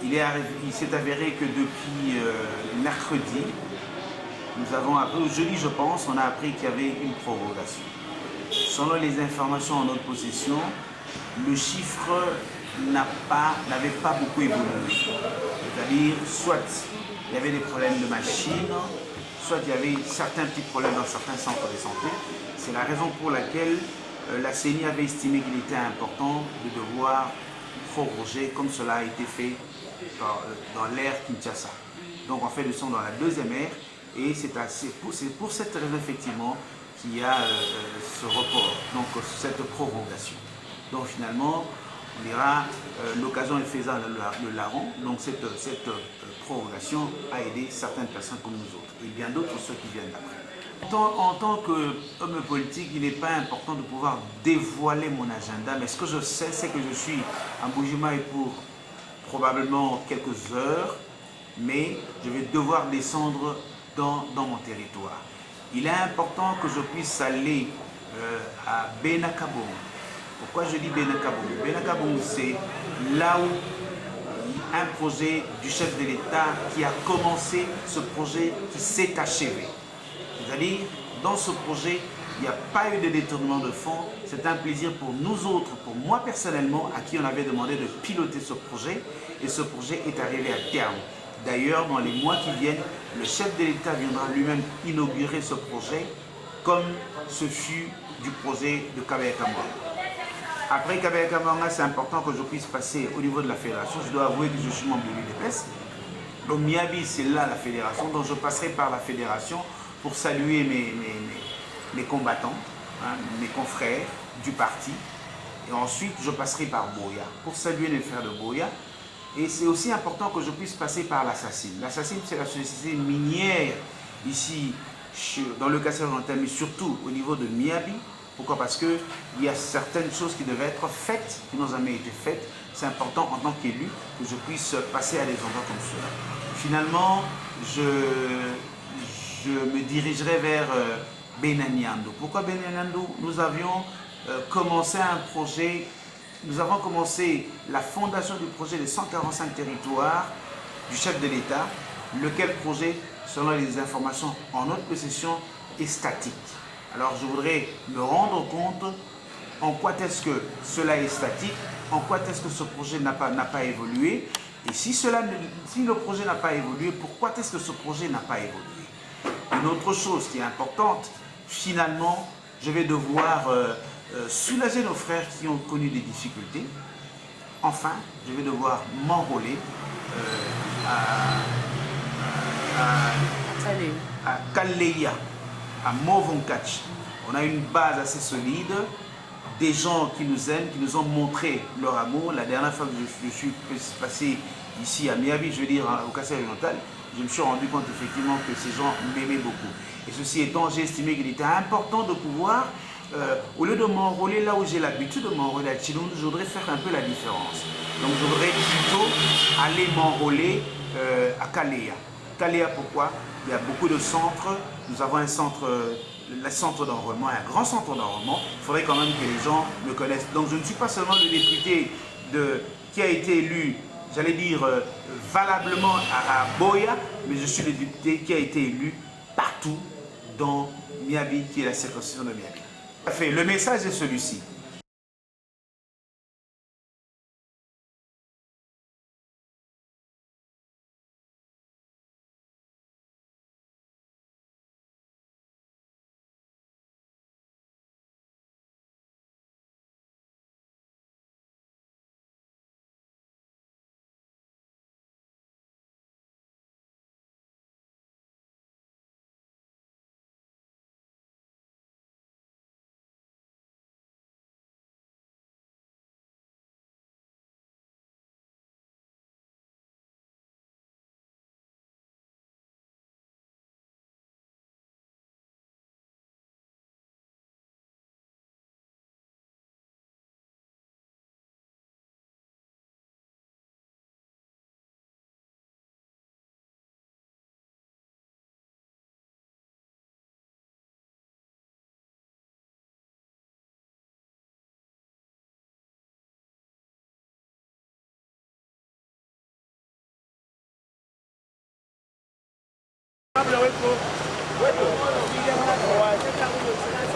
il s'est avéré que depuis mercredi, nous avons appris, jeudi je pense, on a appris qu'il y avait une prorogation. Selon les informations en notre possession, le chiffre n'avait pas beaucoup évolué. C'est-à-dire, soit il y avait des problèmes de machines, soit il y avait certains petits problèmes dans certains centres de santé. C'est la raison pour laquelle la CENI avait estimé qu'il était important de devoir proroger comme cela a été fait dans l'ère Kinshasa. Donc en fait, nous sommes dans la deuxième ère et c'est pour cette raison effectivement qu'il y a ce report, donc cette prorogation. Donc finalement, on dira l'occasion est faisant le larron, donc cette prorogation a aidé certaines personnes comme nous autres et bien d'autres ceux qui viennent d'après. En tant qu'homme politique, il n'est pas important de pouvoir dévoiler mon agenda, mais ce que je sais, c'est que je suis à Mbuji-Mayi pour probablement quelques heures, mais je vais devoir descendre dans mon territoire. Il est important que je puisse aller à Benakabongo. Pourquoi je dis Benakabongo? Benakabongo, c'est là où un projet du chef de l'État qui a commencé, ce projet qui s'est achevé. C'est-à-dire, dans ce projet, il n'y a pas eu de détournement de fonds. C'est un plaisir pour nous autres, pour moi personnellement, à qui on avait demandé de piloter ce projet. Et ce projet est arrivé à terme. D'ailleurs, dans les mois qui viennent, le chef de l'État viendra lui-même inaugurer ce projet, comme ce fut du projet de Kabaya Kambanga. Après Kabaya Kambanga, c'est important que je puisse passer au niveau de la fédération. Je dois avouer que je suis membre de l'UDPS. Donc Miabi, c'est là la fédération. Donc je passerai par la fédération pour saluer mes combattants, hein, mes confrères du parti. Et ensuite, je passerai par Boya pour saluer les frères de Boya. Et c'est aussi important que je puisse passer par l'Assasine. L'Assasine, c'est la société minière ici, dans le Kassai oriental, mais surtout au niveau de Miabi. Pourquoi? Parce qu'il y a certaines choses qui devaient être faites, qui n'ont jamais été faites. C'est important en tant qu'élu que je puisse passer à des endroits comme cela. Finalement, je me dirigerai vers Benanyando. Pourquoi Benanyando? Nous avions commencé un projet, nous avons commencé la fondation du projet des 145 territoires du chef de l'État, lequel projet, selon les informations en notre possession, est statique. Alors je voudrais me rendre compte en quoi est-ce que cela est statique, en quoi est-ce que ce projet n'a pas évolué, et si le projet n'a pas évolué, pourquoi est-ce que ce projet n'a pas évolué? Une autre chose qui est importante, finalement, je vais devoir soulager nos frères qui ont connu des difficultés. Enfin, je vais devoir m'enrôler à Kaleya, à Movonkach. On a une base assez solide, des gens qui nous aiment, qui nous ont montré leur amour. La dernière fois que je suis passé ici à Miabi, je veux dire au Kassai oriental, je me suis rendu compte effectivement que ces gens m'aimaient beaucoup. Et ceci étant, j'ai estimé qu'il était important de pouvoir, au lieu de m'enrôler là où j'ai l'habitude de m'enrôler à Chilund, je voudrais faire un peu la différence. Donc je voudrais plutôt aller m'enrôler à Kaleya. Kaleya, pourquoi? Il y a beaucoup de centres. Nous avons un centre, le centre d'enrôlement, un grand centre d'enrôlement. Il faudrait quand même que les gens me connaissent. Donc je ne suis pas seulement le député qui a été élu, j'allais dire, valablement à Boya, mais je suis le député qui a été élu partout dans Miabi, qui est la circonscription de Miabi. Le message est celui-ci.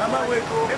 Mama weko.